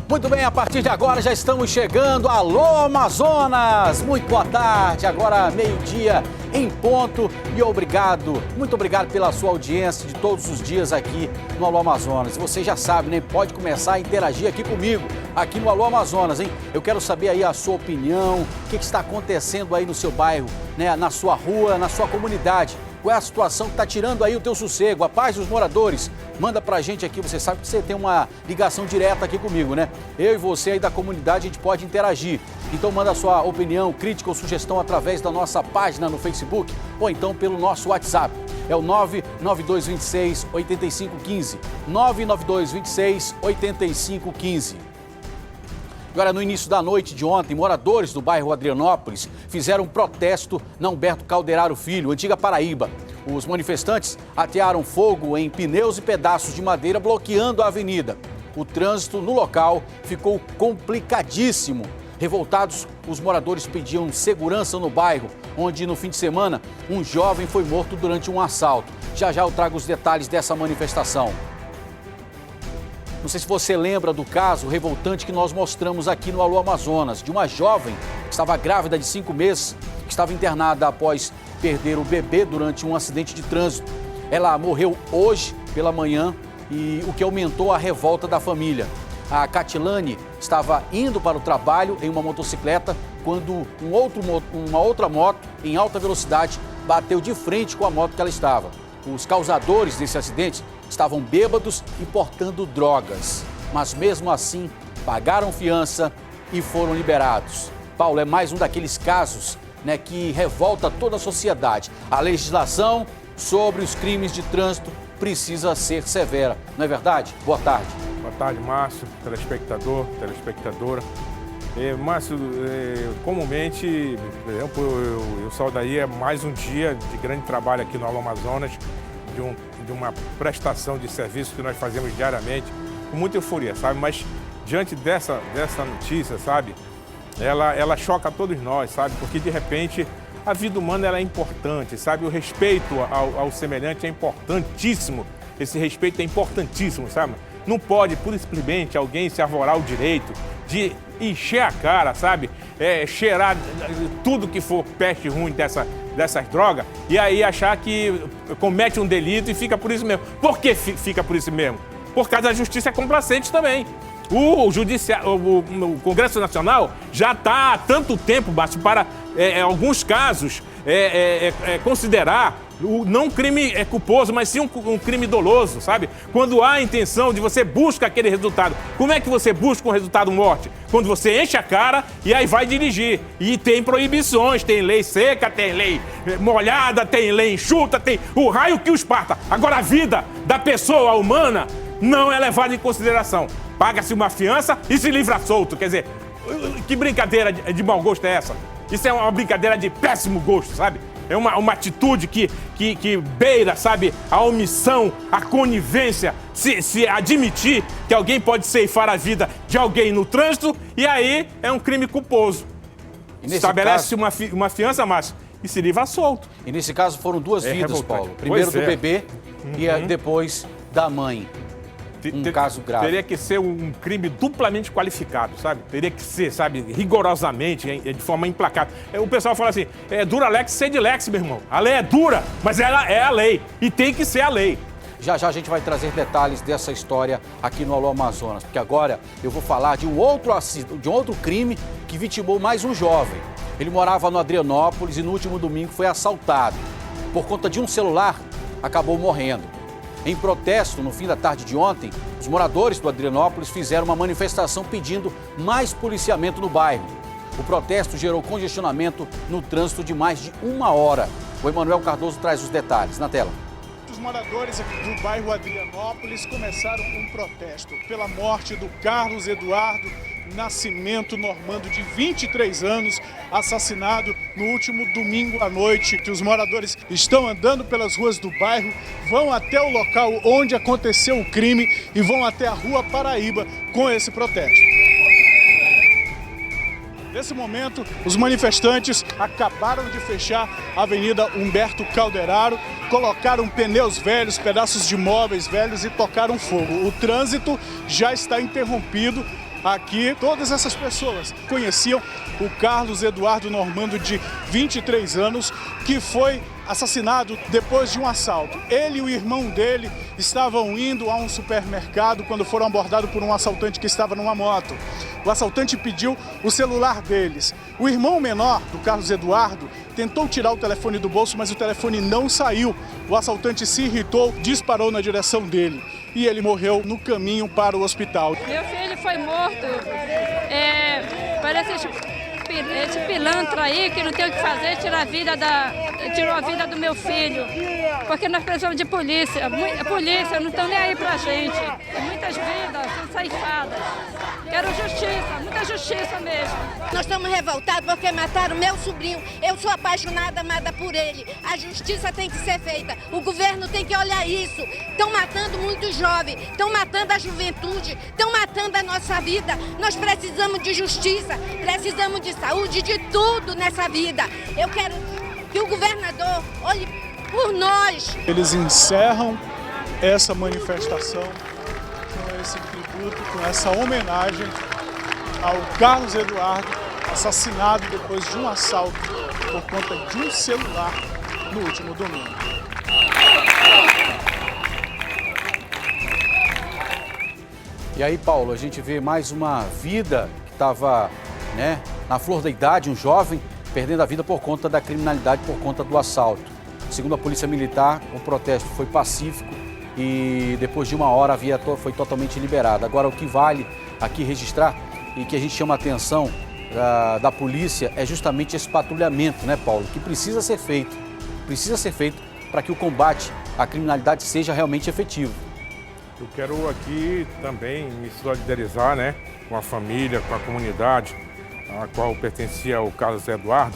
Muito bem, a partir de agora já estamos chegando. Alô, Amazonas! Muito boa tarde, agora meio-dia em ponto. E obrigado, muito obrigado pela sua audiência de todos os dias aqui no Alô Amazonas. Você já sabe, né? Pode começar a interagir aqui comigo, aqui no Alô Amazonas, hein? Eu quero saber aí a sua opinião, o que está acontecendo aí no seu bairro, né? Na sua rua, na sua comunidade. Qual é a situação que está tirando aí o teu sossego, a paz dos moradores? Manda pra gente aqui, você sabe que você tem uma ligação direta aqui comigo, né? Eu e você aí da comunidade, a gente pode interagir. Então manda a sua opinião, crítica ou sugestão através da nossa página no Facebook ou então pelo nosso WhatsApp. É o 99226-8515, 99226-8515. Agora, no início da noite de ontem, moradores do bairro Adrianópolis fizeram um protesto na Humberto Calderaro Filho, antiga Paraíba. Os manifestantes atearam fogo em pneus e pedaços de madeira, bloqueando a avenida. O trânsito no local ficou complicadíssimo. Revoltados, os moradores pediam segurança no bairro, onde no fim de semana um jovem foi morto durante um assalto. Já já eu trago os detalhes dessa manifestação. Não sei se você lembra do caso revoltante que nós mostramos aqui no Alô Amazonas, de uma jovem que estava grávida de 5 meses, que estava internada após perder o bebê durante um acidente de trânsito. Ela morreu hoje pela manhã e o que aumentou a revolta da família. A Catilane estava indo para o trabalho em uma motocicleta quando uma outra moto em alta velocidade bateu de frente com a moto que ela estava. Os causadores desse acidente estavam bêbados e portando drogas, mas mesmo assim pagaram fiança e foram liberados. Paulo, é mais um daqueles casos, né, que revolta toda a sociedade. A legislação sobre os crimes de trânsito precisa ser severa, não é verdade? Boa tarde. Boa tarde, Márcio, telespectador, telespectadora. Márcio, comumente, por exemplo, eu saudaria mais um dia de grande trabalho aqui no Alô Amazonas, de uma prestação de serviço que nós fazemos diariamente, com muita euforia, sabe? Mas diante dessa notícia, sabe, ela choca a todos nós, sabe? Porque de repente a vida humana ela é importante, sabe? O respeito ao semelhante é importantíssimo. Esse respeito é importantíssimo, sabe? Não pode, pura e simplesmente, alguém se arvorar o direito de encher a cara, sabe? Cheirar tudo que for peste ruim dessas drogas e aí achar que comete um delito e fica por isso mesmo. Por que fica por isso mesmo? Por causa da justiça complacente também. O Congresso Nacional já está há tanto tempo, Márcio, para alguns casos considerar não crime culposo, mas sim um crime doloso, sabe? Quando há a intenção de você buscar aquele resultado. Como é que você busca um resultado morte? Quando você enche a cara e aí vai dirigir. E tem proibições, tem lei seca, tem lei molhada, tem lei enxuta, tem o raio que os parta. Agora a vida da pessoa humana não é levada em consideração. Paga-se uma fiança e se livra solto. Quer dizer, que brincadeira de mau gosto é essa? Isso é uma brincadeira de péssimo gosto, sabe? É uma atitude que beira, sabe, a omissão, a conivência, se admitir que alguém pode ceifar a vida de alguém no trânsito e aí é um crime culposo. Estabelece uma fiança, Márcio, e se livra solto. E nesse caso foram duas vidas, revoltante. Paulo. Primeiro do bebê e depois da mãe. Um caso grave. Teria que ser um crime duplamente qualificado, sabe? Teria que ser, sabe, rigorosamente, de forma implacável. O pessoal fala assim, dura lex, sed lex, meu irmão. A lei é dura, mas ela é a lei e tem que ser a lei. Já já a gente vai trazer detalhes dessa história aqui no Alô Amazonas, porque agora eu vou falar de um outro crime que vitimou mais um jovem. Ele morava no Adrianópolis e no último domingo foi assaltado. Por conta de um celular, acabou morrendo. Em protesto, no fim da tarde de ontem, os moradores do Adrianópolis fizeram uma manifestação pedindo mais policiamento no bairro. O protesto gerou congestionamento no trânsito de mais de 1 hora. O Emanuel Cardoso traz os detalhes. Na tela. Os moradores do bairro Adrianópolis começaram um protesto pela morte do Carlos Eduardo Nascimento Normando, de 23 anos, assassinado no último domingo à noite. Os moradores estão andando pelas ruas do bairro, vão até o local onde aconteceu o crime e vão até a Rua Paraíba com esse protesto. Nesse momento, os manifestantes acabaram de fechar a Avenida Humberto Calderaro, colocaram pneus velhos, pedaços de móveis velhos e tocaram fogo. O trânsito já está interrompido aqui. Todas essas pessoas conheciam o Carlos Eduardo Normando, de 23 anos, que foi assassinado depois de um assalto. Ele e o irmão dele estavam indo a um supermercado quando foram abordados por um assaltante que estava numa moto. O assaltante pediu o celular deles. O irmão menor do Carlos Eduardo tentou tirar o telefone do bolso, mas o telefone não saiu. O assaltante se irritou, disparou na direção dele e ele morreu no caminho para o hospital. Meu filho foi morto. Parece esse pilantra aí que não tem o que fazer, tirou a vida do meu filho. Porque nós precisamos de polícia. A polícia não estão nem aí pra gente. Muitas vidas são ceifadas. Quero justiça, muita justiça mesmo. Nós estamos revoltados porque mataram meu sobrinho. Eu sou apaixonada, amada por ele. A justiça tem que ser feita. O governo tem que olhar isso. Estão matando muitos jovens, estão matando a juventude, estão matando a nossa vida. Nós precisamos de justiça, precisamos de saúde, de tudo nessa vida. Eu quero que o governador olhe por nós. Eles encerram essa manifestação com esse tributo, com essa homenagem ao Carlos Eduardo, assassinado depois de um assalto por conta de um celular no último domingo. E aí, Paulo, a gente vê mais uma vida que estava, na flor da idade, um jovem perdendo a vida por conta da criminalidade, por conta do assalto. Segundo a Polícia Militar, o protesto foi pacífico e depois de uma hora a via foi totalmente liberada. Agora, o que vale aqui registrar e que a gente chama a atenção da polícia é justamente esse patrulhamento, Paulo, que precisa ser feito para que o combate à criminalidade seja realmente efetivo. Eu quero aqui também me solidarizar, com a família, com a comunidade a qual pertencia o Carlos Eduardo,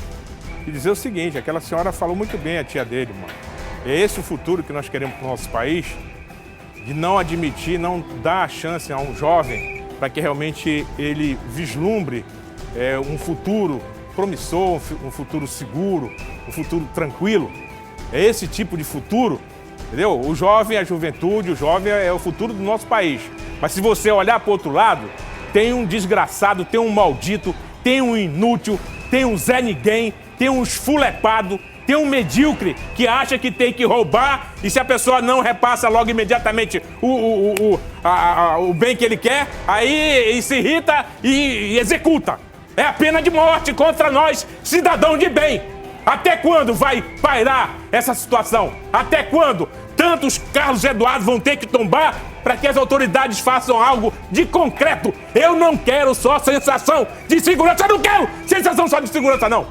e dizer o seguinte: aquela senhora falou muito bem, a tia dele, mano. É esse o futuro que nós queremos para o nosso país, de não admitir, não dar a chance a um jovem para que realmente ele vislumbre um futuro promissor, um futuro seguro, um futuro tranquilo. É esse tipo de futuro, entendeu? O jovem, a juventude, o jovem é o futuro do nosso país. Mas se você olhar para o outro lado, tem um desgraçado, tem um maldito, tem um inútil, tem um Zé Ninguém, tem um esfulepado, tem um medíocre que acha que tem que roubar e se a pessoa não repassa logo imediatamente o bem que ele quer, aí ele se irrita e executa. É a pena de morte contra nós, cidadão de bem. Até quando vai pairar essa situação? Até quando tantos Carlos Eduardo vão ter que tombar para que as autoridades façam algo de concreto? Eu não quero só sensação de segurança, eu não quero sensação só de segurança, não.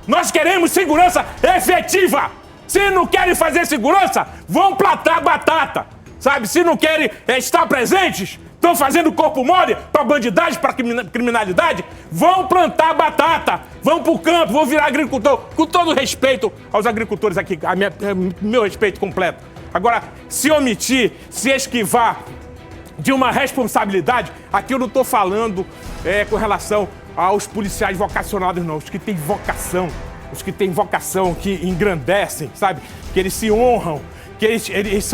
Nós queremos segurança efetiva. Se não querem fazer segurança, vão plantar batata, sabe? Se não querem estar presentes, estão fazendo corpo mole para bandidagem, para criminalidade, vão plantar batata, vão para o campo, vão virar agricultor. Com todo respeito aos agricultores aqui, meu respeito completo. Agora, se omitir, se esquivar de uma responsabilidade, aqui eu não estou falando com relação aos policiais vocacionados, não. Os que têm vocação, que engrandecem, sabe? Que eles se honram, que eles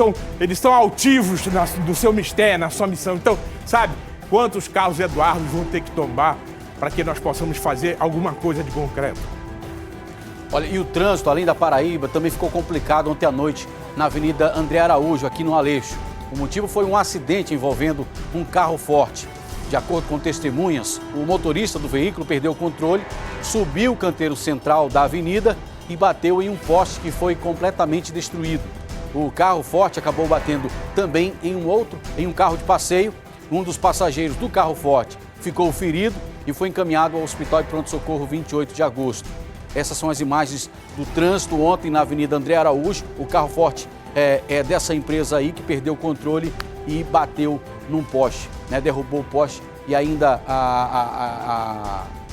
são altivos do seu mistério, na sua missão. Então, sabe, quantos Carlos Eduardo vão ter que tombar para que nós possamos fazer alguma coisa de concreto? Olha, e o trânsito, além da Paraíba, também ficou complicado ontem à noite na Avenida André Araújo, aqui no Aleixo. O motivo foi um acidente envolvendo um carro forte. De acordo com testemunhas, o motorista do veículo perdeu o controle, subiu o canteiro central da avenida e bateu em um poste que foi completamente destruído. O carro forte acabou batendo também em um carro de passeio. Um dos passageiros do carro forte ficou ferido e foi encaminhado ao Hospital de Pronto-Socorro 28 de agosto. Essas são as imagens do trânsito ontem na Avenida André Araújo. O carro forte é dessa empresa aí que perdeu o controle e bateu num poste, derrubou o poste e ainda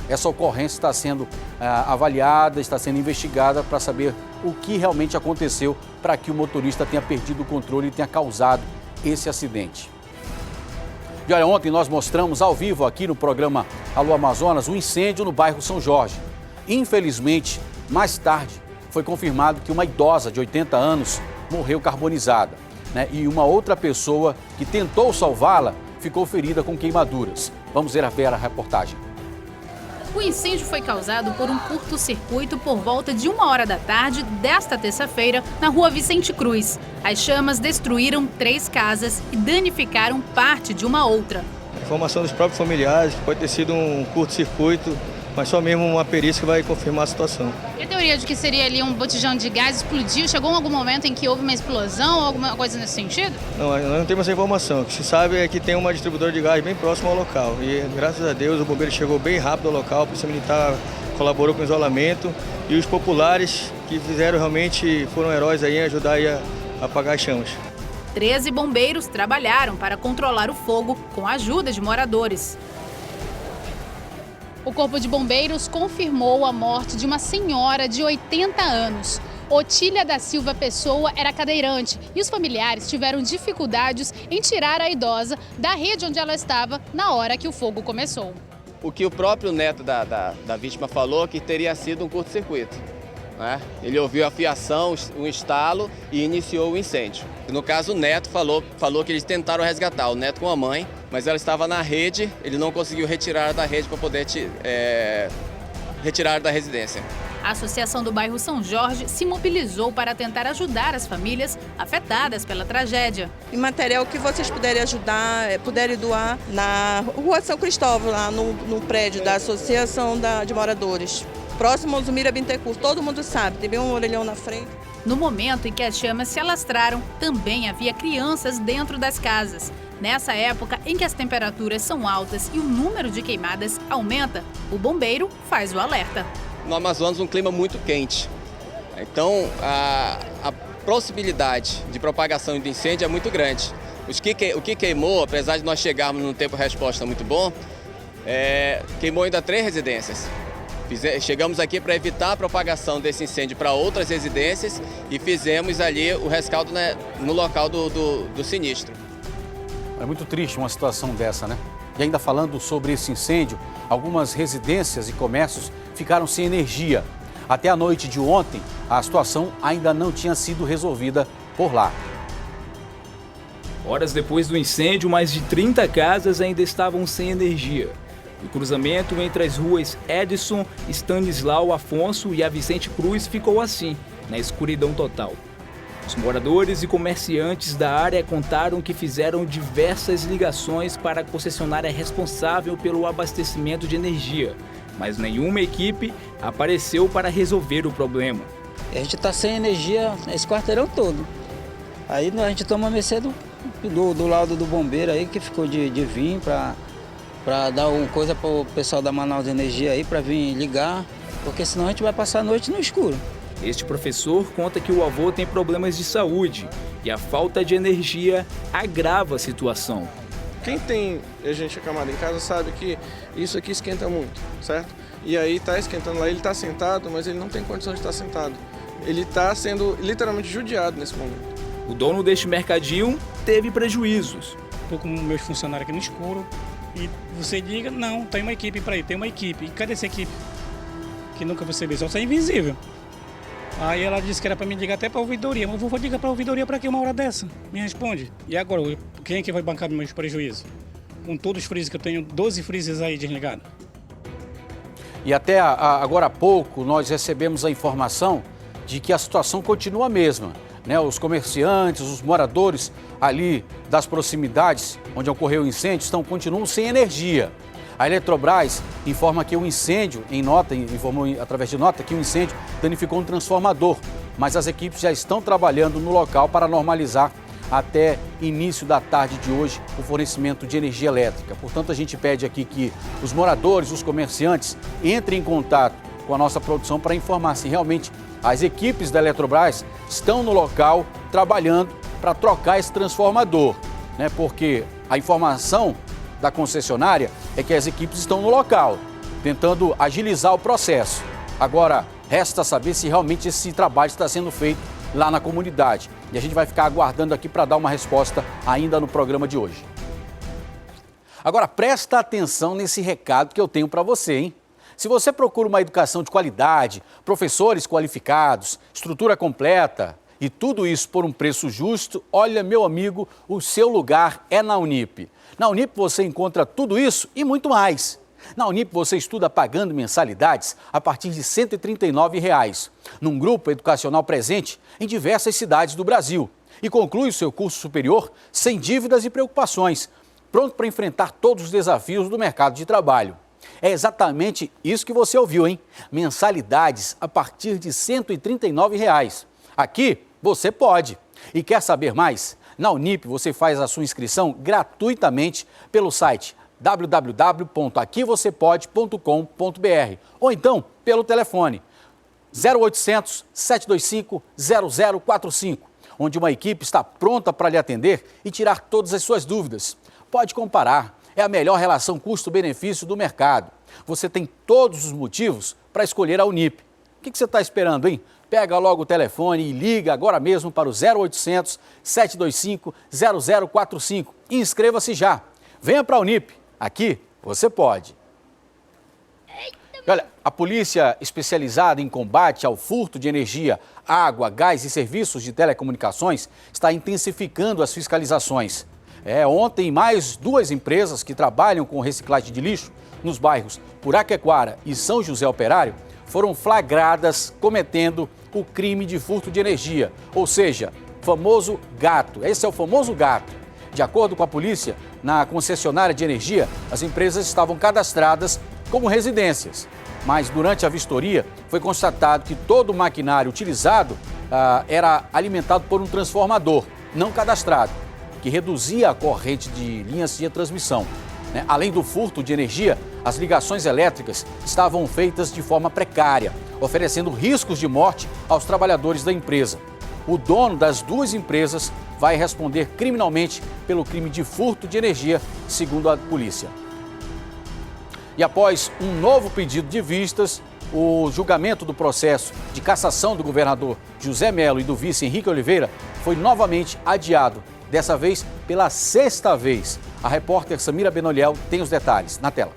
essa ocorrência está sendo avaliada, está sendo investigada para saber o que realmente aconteceu para que o motorista tenha perdido o controle e tenha causado esse acidente. E olha, ontem nós mostramos ao vivo aqui no programa Alô Amazonas um incêndio no bairro São Jorge. Infelizmente, mais tarde, foi confirmado que uma idosa de 80 anos morreu carbonizada, e uma outra pessoa que tentou salvá-la ficou ferida com queimaduras. Vamos ver a reportagem. O incêndio foi causado por um curto-circuito por volta de 1h da tarde desta terça-feira na rua Vicente Cruz. As chamas destruíram 3 casas e danificaram parte de uma outra. Informação dos próprios familiares, pode ter sido um curto-circuito, mas só mesmo uma perícia que vai confirmar a situação. E a teoria de que seria ali um botijão de gás explodiu? Chegou em algum momento em que houve uma explosão ou alguma coisa nesse sentido? Não, nós não temos essa informação. O que se sabe é que tem uma distribuidora de gás bem próxima ao local. E graças a Deus o bombeiro chegou bem rápido ao local, a Polícia Militar colaborou com o isolamento e os populares que fizeram realmente foram heróis aí em ajudar aí a apagar as chamas. 13 bombeiros trabalharam para controlar o fogo com a ajuda de moradores. O Corpo de Bombeiros confirmou a morte de uma senhora de 80 anos. Otília da Silva Pessoa era cadeirante e os familiares tiveram dificuldades em tirar a idosa da rede onde ela estava na hora que o fogo começou. O que o próprio neto da vítima falou que teria sido um curto-circuito, né? Ele ouviu a fiação, um estalo e iniciou o incêndio. No caso, o neto falou que eles tentaram resgatar o neto com a mãe, mas ela estava na rede, ele não conseguiu retirar da rede para poder retirar da residência. A Associação do Bairro São Jorge se mobilizou para tentar ajudar as famílias afetadas pela tragédia. E material que vocês puderem ajudar, puderem doar na Rua São Cristóvão, lá no prédio da Associação de Moradores. Próximo ao Zumira Bittencourt, todo mundo sabe, tem bem um orelhão na frente. No momento em que as chamas se alastraram, também havia crianças dentro das casas. Nessa época em que as temperaturas são altas e o número de queimadas aumenta, o bombeiro faz o alerta. No Amazonas, um clima muito quente. Então, a possibilidade de propagação de incêndio é muito grande. O que queimou, apesar de nós chegarmos num tempo de resposta muito bom, queimou ainda 3 residências. Chegamos aqui para evitar a propagação desse incêndio para outras residências e fizemos ali o rescaldo, né, no local do sinistro. É muito triste uma situação dessa, né? E ainda falando sobre esse incêndio, algumas residências e comércios ficaram sem energia. Até a noite de ontem, a situação ainda não tinha sido resolvida por lá. Horas depois do incêndio, mais de 30 casas ainda estavam sem energia. O cruzamento entre as ruas Edson, Stanislau Afonso e a Vicente Cruz ficou assim, na escuridão total. Os moradores e comerciantes da área contaram que fizeram diversas ligações para a concessionária responsável pelo abastecimento de energia, mas nenhuma equipe apareceu para resolver o problema. A gente está sem energia nesse quarteirão todo. Aí a gente toma mercê do lado do bombeiro aí, que ficou de vir para dar uma coisa para o pessoal da Manaus Energia aí, para vir ligar, porque senão a gente vai passar a noite no escuro. Este professor conta que o avô tem problemas de saúde e a falta de energia agrava a situação. Quem tem gente acamada em casa sabe que isso aqui esquenta muito, certo? E aí está esquentando lá, ele está sentado, mas ele não tem condição de estar sentado. Ele está sendo literalmente judiado nesse momento. O dono deste mercadinho teve prejuízos. Estou com meus funcionários aqui no escuro e você diga, não, tem uma equipe para ir, tem uma equipe. E cadê essa equipe? Que nunca você vê, só é invisível. Aí ela disse que era para me ligar até para a ouvidoria. Mas eu vou ligar para a ouvidoria para que uma hora dessa? Me responde. E agora, quem é que vai bancar meus prejuízos? Com todos os freezers que eu tenho, 12 freezers aí desligados. E até agora há pouco nós recebemos a informação de que a situação continua a mesma, né? Os comerciantes, os moradores ali das proximidades onde ocorreu o incêndio continuam sem energia. A Eletrobras informa que o incêndio, informou através de nota que o incêndio danificou um transformador, mas as equipes já estão trabalhando no local para normalizar até início da tarde de hoje o fornecimento de energia elétrica. Portanto, a gente pede aqui que os moradores, os comerciantes entrem em contato com a nossa produção para informar se realmente as equipes da Eletrobras estão no local trabalhando para trocar esse transformador, né? Porque a informação da concessionária é que as equipes estão no local, tentando agilizar o processo. Agora, resta saber se realmente esse trabalho está sendo feito lá na comunidade. E a gente vai ficar aguardando aqui para dar uma resposta ainda no programa de hoje. Agora, presta atenção nesse recado que eu tenho para você, hein? Se você procura uma educação de qualidade, professores qualificados, estrutura completa E tudo isso por um preço justo. Olha, meu amigo, o seu lugar é na Unip. Na Unip você encontra tudo isso e muito mais. Na Unip você estuda pagando mensalidades a partir de R$ 139, num grupo educacional presente em diversas cidades do Brasil. E conclui o seu curso superior sem dívidas e preocupações, pronto para enfrentar todos os desafios do mercado de trabalho. É exatamente isso que você ouviu, hein? Mensalidades a partir de R$ 139. Aqui você pode. E quer saber mais? Na Unip você faz a sua inscrição gratuitamente pelo site www.aquivocepode.com.br ou então pelo telefone 0800 725 0045, onde uma equipe está pronta para lhe atender e tirar todas as suas dúvidas. Pode comparar, é a melhor relação custo-benefício do mercado. Você tem todos os motivos para escolher a Unip. O que você está esperando, hein? Pega logo o telefone e liga agora mesmo para o 0800 725 0045 e inscreva-se já. Venha para a Unip. Aqui você pode. Olha, a polícia especializada em combate ao furto de energia, água, gás e serviços de telecomunicações está intensificando as fiscalizações. Ontem mais 2 empresas que trabalham com reciclagem de lixo nos bairros Puraquequara e São José Operário foram flagradas cometendo o crime de furto de energia, ou seja, famoso gato. Esse é o famoso gato. De acordo com a polícia, na concessionária de energia, as empresas estavam cadastradas como residências. Mas durante a vistoria foi constatado que todo o maquinário utilizado era alimentado por um transformador não cadastrado, que reduzia a corrente de linhas de transmissão. Além do furto de energia, as ligações elétricas estavam feitas de forma precária, oferecendo riscos de morte aos trabalhadores da empresa. O dono das 2 empresas vai responder criminalmente pelo crime de furto de energia, segundo a polícia. E após um novo pedido de vistas, o julgamento do processo de cassação do governador José Mello e do vice Henrique Oliveira foi novamente adiado, dessa vez pela 6ª vez. A repórter Samira Benoliel tem os detalhes na tela.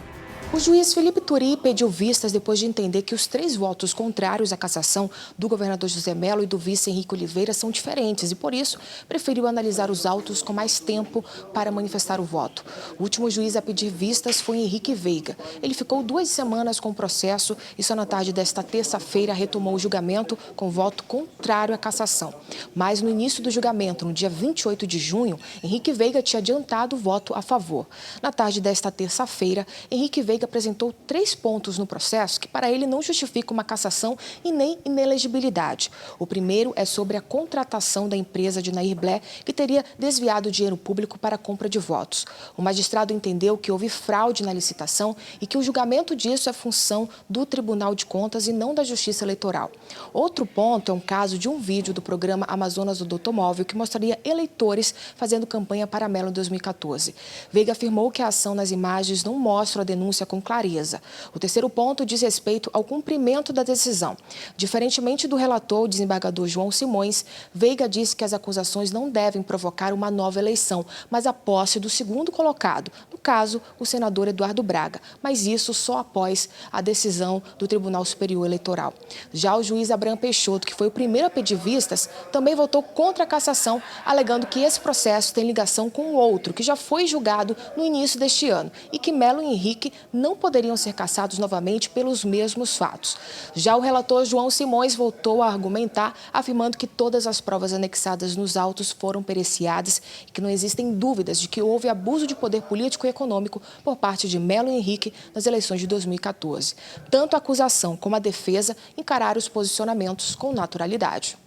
O juiz Felipe Turi pediu vistas depois de entender que os 3 votos contrários à cassação do governador José Mello e do vice Henrique Oliveira são diferentes e, por isso, preferiu analisar os autos com mais tempo para manifestar o voto. O último juiz a pedir vistas foi Henrique Veiga. Ele ficou 2 semanas com o processo e só na tarde desta terça-feira retomou o julgamento com voto contrário à cassação. Mas no início do julgamento, no dia 28 de junho, Henrique Veiga tinha adiantado o voto a favor. Na tarde desta terça-feira, Henrique Veiga apresentou 3 pontos no processo que para ele não justificam uma cassação e nem inelegibilidade. O primeiro é sobre a contratação da empresa de Nair Blé, que teria desviado dinheiro público para a compra de votos. O magistrado entendeu que houve fraude na licitação e que o julgamento disso é função do Tribunal de Contas e não da Justiça Eleitoral. Outro ponto é um caso de um vídeo do programa Amazonas do Automóvel que mostraria eleitores fazendo campanha para Mello em 2014. Veiga afirmou que a ação nas imagens não mostra a denúncia com clareza. O terceiro ponto diz respeito ao cumprimento da decisão. Diferentemente do relator, o desembargador João Simões, Veiga disse que as acusações não devem provocar uma nova eleição, mas a posse do segundo colocado, no caso, o senador Eduardo Braga, mas isso só após a decisão do Tribunal Superior Eleitoral. Já o juiz Abraham Peixoto, que foi o primeiro a pedir vistas, também votou contra a cassação, alegando que esse processo tem ligação com o outro, que já foi julgado no início deste ano, e que Mello e Henrique não poderiam ser cassados novamente pelos mesmos fatos. Já o relator João Simões voltou a argumentar, afirmando que todas as provas anexadas nos autos foram periciadas e que não existem dúvidas de que houve abuso de poder político e econômico por parte de Mello e Henrique nas eleições de 2014. Tanto a acusação como a defesa encararam os posicionamentos com naturalidade.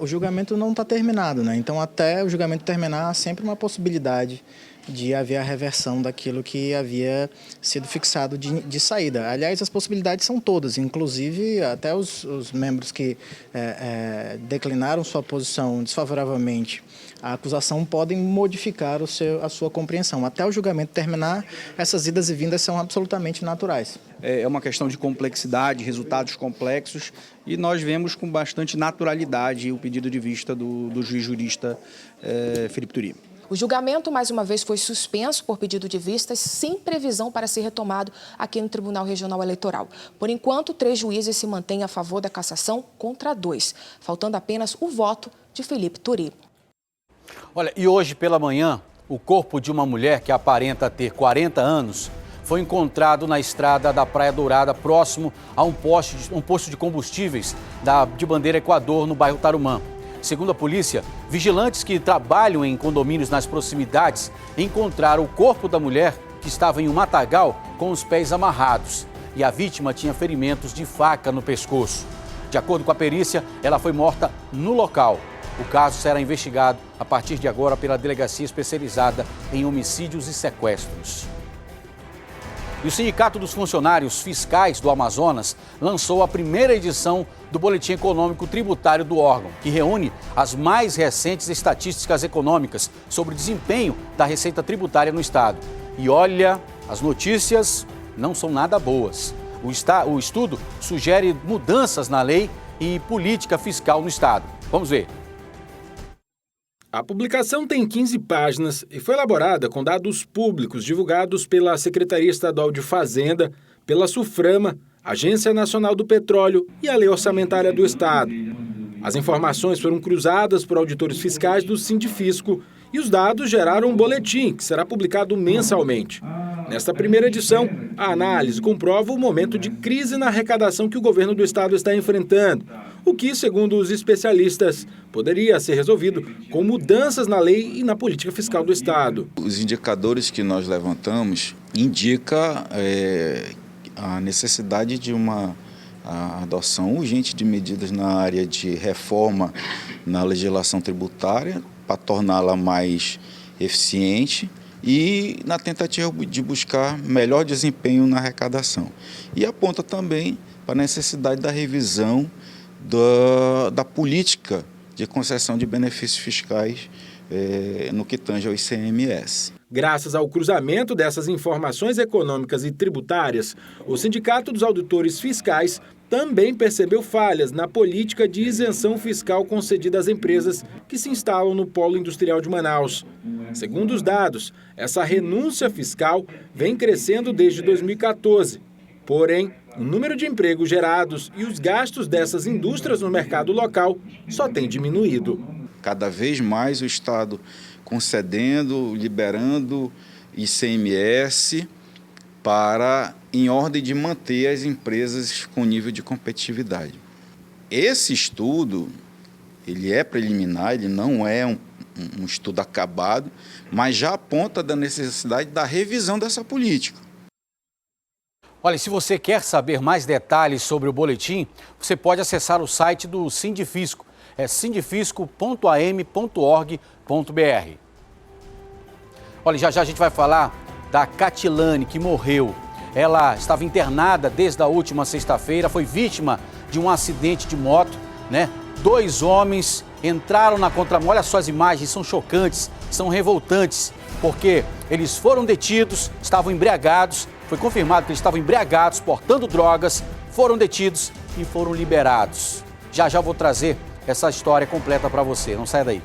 O julgamento não está terminado, né? Então, até o julgamento terminar, há sempre uma possibilidade de haver a reversão daquilo que havia sido fixado de saída. Aliás, as possibilidades são todas, inclusive até os membros que declinaram sua posição desfavoravelmente à acusação podem modificar a sua compreensão. Até o julgamento terminar, essas idas e vindas são absolutamente naturais. É uma questão de complexidade, resultados complexos, e nós vemos com bastante naturalidade o pedido de vista do juiz jurista Felipe Turi. O julgamento, mais uma vez, foi suspenso por pedido de vistas, sem previsão para ser retomado aqui no Tribunal Regional Eleitoral. Por enquanto, 3 juízes se mantêm a favor da cassação contra 2, faltando apenas o voto de Felipe Turi. Olha, e hoje pela manhã, o corpo de uma mulher que aparenta ter 40 anos foi encontrado na estrada da Praia Dourada, próximo a um posto de combustíveis de Bandeira Equador, no bairro Tarumã. Segundo a polícia, vigilantes que trabalham em condomínios nas proximidades encontraram o corpo da mulher que estava em um matagal com os pés amarrados e a vítima tinha ferimentos de faca no pescoço. De acordo com a perícia, ela foi morta no local. O caso será investigado a partir de agora pela Delegacia Especializada em Homicídios e Sequestros. E o Sindicato dos Funcionários Fiscais do Amazonas lançou a primeira edição do Boletim Econômico Tributário do órgão, que reúne as mais recentes estatísticas econômicas sobre o desempenho da receita tributária no estado. E olha, as notícias não são nada boas. O estudo sugere mudanças na lei e política fiscal no estado. Vamos ver. A publicação tem 15 páginas e foi elaborada com dados públicos divulgados pela Secretaria Estadual de Fazenda, pela SUFRAMA, Agência Nacional do Petróleo e a Lei Orçamentária do Estado. As informações foram cruzadas por auditores fiscais do Sindifisco e os dados geraram um boletim que será publicado mensalmente. Nesta primeira edição, a análise comprova o momento de crise na arrecadação que o governo do estado está enfrentando, o que, segundo os especialistas, poderia ser resolvido com mudanças na lei e na política fiscal do estado. Os indicadores que nós levantamos indicam a necessidade de uma adoção urgente de medidas na área de reforma na legislação tributária para torná-la mais eficiente e na tentativa de buscar melhor desempenho na arrecadação. E aponta também para a necessidade da revisão da política de concessão de benefícios fiscais no que tange ao ICMS. Graças ao cruzamento dessas informações econômicas e tributárias, o Sindicato dos Auditores Fiscais também percebeu falhas na política de isenção fiscal concedida às empresas que se instalam no polo industrial de Manaus. Segundo os dados, essa renúncia fiscal vem crescendo desde 2014. Porém, o número de empregos gerados e os gastos dessas indústrias no mercado local só tem diminuído. Cada vez mais o Estado concedendo, liberando ICMS em ordem de manter as empresas com nível de competitividade. Esse estudo, ele é preliminar, ele não é um estudo acabado, mas já aponta da necessidade da revisão dessa política. Olha, se você quer saber mais detalhes sobre o boletim, você pode acessar o site do Sindifisco, sindifisco.am.org.br. Olha, já a gente vai falar da Catilane, que morreu. Ela estava internada desde a última sexta-feira, foi vítima de um acidente de moto, né? 2 homens entraram na contramão. Olha só as imagens, são chocantes, são revoltantes, porque eles foram detidos, estavam embriagados, foi confirmado que eles estavam embriagados, portando drogas, foram detidos e foram liberados. Já vou trazer essa história completa para você, não saia daí.